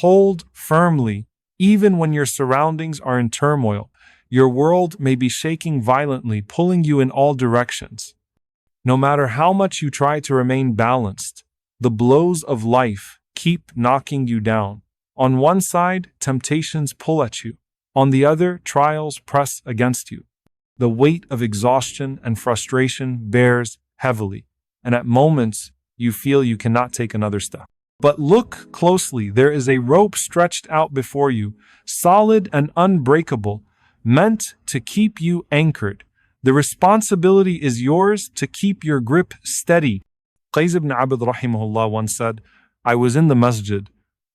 Hold firmly, even when your surroundings are in turmoil. Your world may be shaking violently, pulling you in all directions. No matter how much you try to remain balanced, the blows of life keep knocking you down. On one side, temptations pull at you. On the other, trials press against you. The weight of exhaustion and frustration bears heavily, and at moments, you feel you cannot take another step. But look closely, there is a rope stretched out before you, solid and unbreakable, meant to keep you anchored. The responsibility is yours to keep your grip steady. Qais ibn Abd rahimahullah once said, I was in the masjid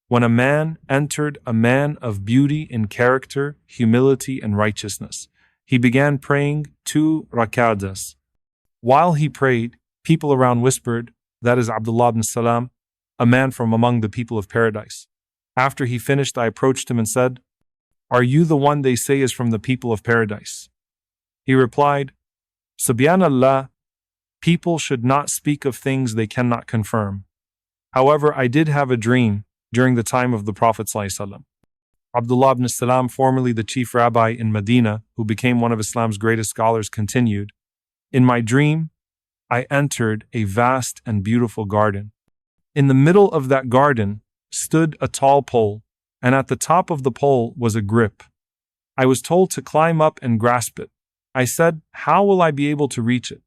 when a man entered, a man of beauty in character, humility, and righteousness. He began praying 2 rakadas. While he prayed, people around whispered, that is Abdullah ibn Salam, a man from among the people of paradise. After he finished, I approached him and said, Are you the one they say is from the people of paradise? He replied, Subhanallah, people should not speak of things they cannot confirm. However, I did have a dream during the time of the Prophet ﷺ. Abdullah ibn Salam, formerly the chief rabbi in Medina, who became one of Islam's greatest scholars, continued, In my dream, I entered a vast and beautiful garden. In the middle of that garden stood a tall pole, and at the top of the pole was a grip. I was told to climb up and grasp it. I said, How will I be able to reach it?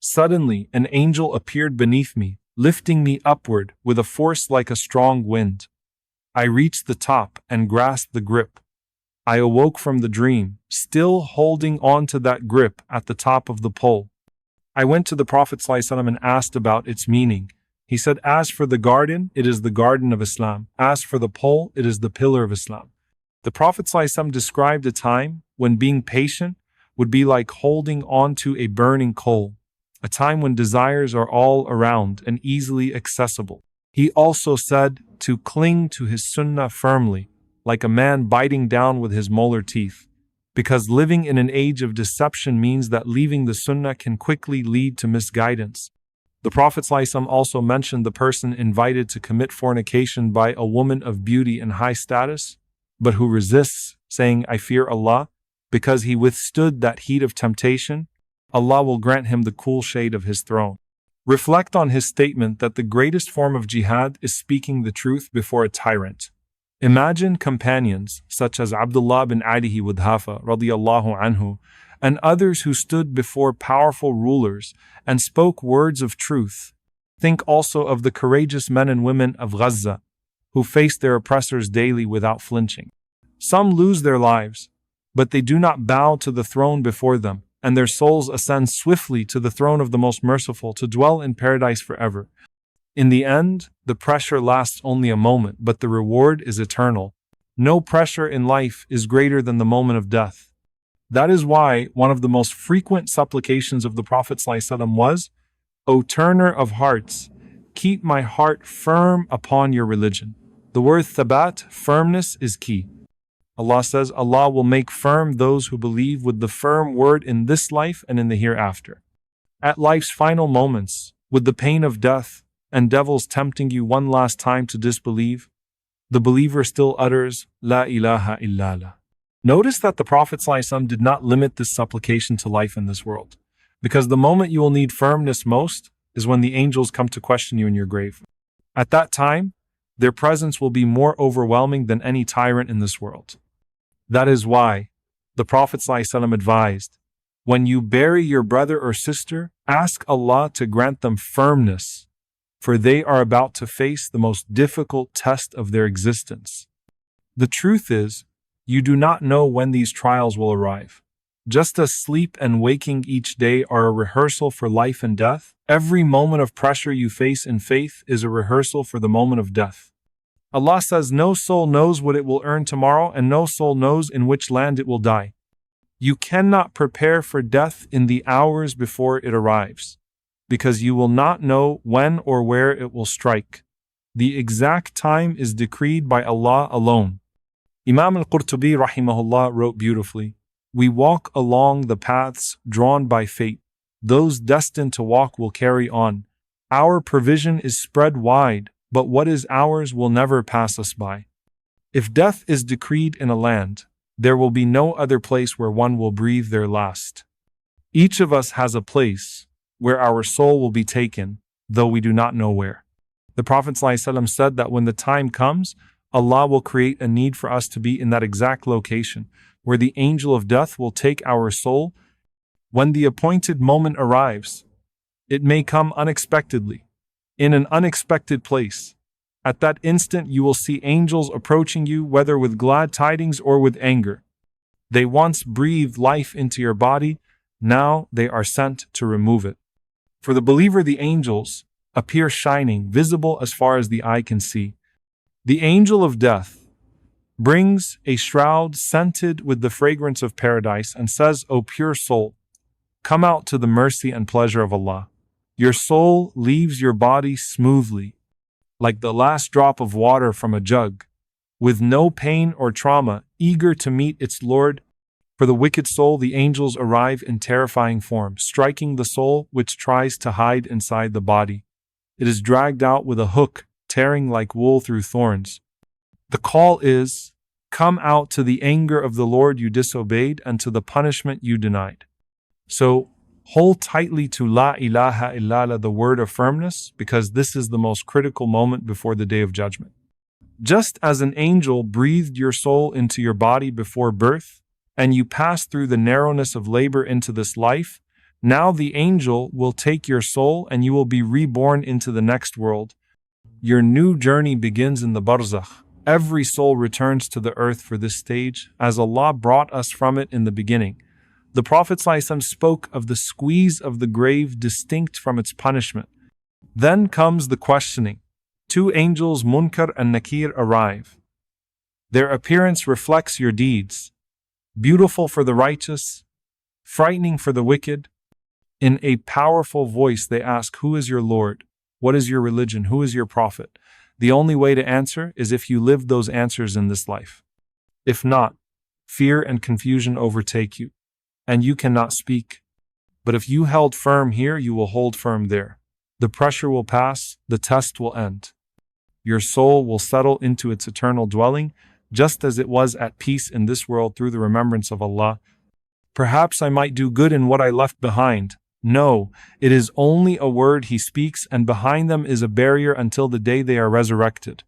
Suddenly, an angel appeared beneath me, lifting me upward with a force like a strong wind. I reached the top and grasped the grip. I awoke from the dream, still holding on to that grip at the top of the pole. I went to the Prophet ﷺ and asked about its meaning. He said, As for the garden, it is the garden of Islam. As for the pole, it is the pillar of Islam. The Prophet ﷺ described a time when being patient would be like holding on to a burning coal, a time when desires are all around and easily accessible. He also said to cling to his sunnah firmly, like a man biting down with his molar teeth, because living in an age of deception means that leaving the sunnah can quickly lead to misguidance. The Prophet ﷺ also mentioned the person invited to commit fornication by a woman of beauty and high status, but who resists, saying, I fear Allah, because he withstood that heat of temptation, Allah will grant him the cool shade of His throne. Reflect on his statement that the greatest form of jihad is speaking the truth before a tyrant. Imagine companions such as Abdullah ibn Adi Wadhafa radiyallahu anhu and others who stood before powerful rulers and spoke words of truth. Think also of the courageous men and women of Gaza who faced their oppressors daily without flinching. Some lose their lives, but they do not bow to the throne before them, and their souls ascend swiftly to the throne of the Most Merciful to dwell in paradise forever. In the end, the pressure lasts only a moment, but the reward is eternal. No pressure in life is greater than the moment of death. That is why one of the most frequent supplications of the Prophet ﷺ was, O turner of hearts, keep my heart firm upon your religion. The word thabat, firmness, is key. Allah says, Allah will make firm those who believe with the firm word in this life and in the hereafter. At life's final moments, with the pain of death and devils tempting you one last time to disbelieve, the believer still utters, La ilaha illallah. Notice that the Prophet ﷺ did not limit this supplication to life in this world, because the moment you will need firmness most is when the angels come to question you in your grave. At that time, their presence will be more overwhelming than any tyrant in this world. That is why the Prophet ﷺ advised, when you bury your brother or sister, ask Allah to grant them firmness, for they are about to face the most difficult test of their existence. The truth is, you do not know when these trials will arrive. Just as sleep and waking each day are a rehearsal for life and death, every moment of pressure you face in faith is a rehearsal for the moment of death. Allah says no soul knows what it will earn tomorrow, and no soul knows in which land it will die. You cannot prepare for death in the hours before it arrives, because you will not know when or where it will strike. The exact time is decreed by Allah alone. Imam al-Qurtubi rahimahullah wrote beautifully, we walk along the paths drawn by fate. Those destined to walk will carry on. Our provision is spread wide, but what is ours will never pass us by. If death is decreed in a land, there will be no other place where one will breathe their last. Each of us has a place where our soul will be taken, though we do not know where. The Prophet ﷺ said that when the time comes, Allah will create a need for us to be in that exact location, where the angel of death will take our soul. When the appointed moment arrives, it may come unexpectedly, in an unexpected place. At that instant you will see angels approaching you, whether with glad tidings or with anger. They once breathed life into your body, now they are sent to remove it. For the believer, the angels appear shining, visible as far as the eye can see. The angel of death brings a shroud scented with the fragrance of paradise and says, "O pure soul, come out to the mercy and pleasure of Allah." Your soul leaves your body smoothly, like the last drop of water from a jug, with no pain or trauma, eager to meet its Lord. For the wicked soul, the angels arrive in terrifying form, striking the soul which tries to hide inside the body. It is dragged out with a hook, tearing like wool through thorns. The call is, "Come out to the anger of the Lord you disobeyed and to the punishment you denied." So, hold tightly to La ilaha illallah, the word of firmness, because this is the most critical moment before the Day of Judgment. Just as an angel breathed your soul into your body before birth, and you passed through the narrowness of labor into this life, now the angel will take your soul and you will be reborn into the next world. Your new journey begins in the Barzakh. Every soul returns to the earth for this stage, as Allah brought us from it in the beginning. The Prophet ﷺ spoke of the squeeze of the grave distinct from its punishment. Then comes the questioning. Two angels, munkar and nakir, arrive. Their appearance reflects your deeds, beautiful for the righteous, frightening for the wicked. In a powerful voice they ask, "Who is your Lord? What is your religion? Who is your prophet?" The only way to answer is if you live those answers in this life. If not, fear and confusion overtake you, and you cannot speak. But if you held firm here, you will hold firm there. The pressure will pass, the test will end. Your soul will settle into its eternal dwelling, just as it was at peace in this world through the remembrance of Allah. Perhaps I might do good in what I left behind. No, it is only a word He speaks, and behind them is a barrier until the day they are resurrected.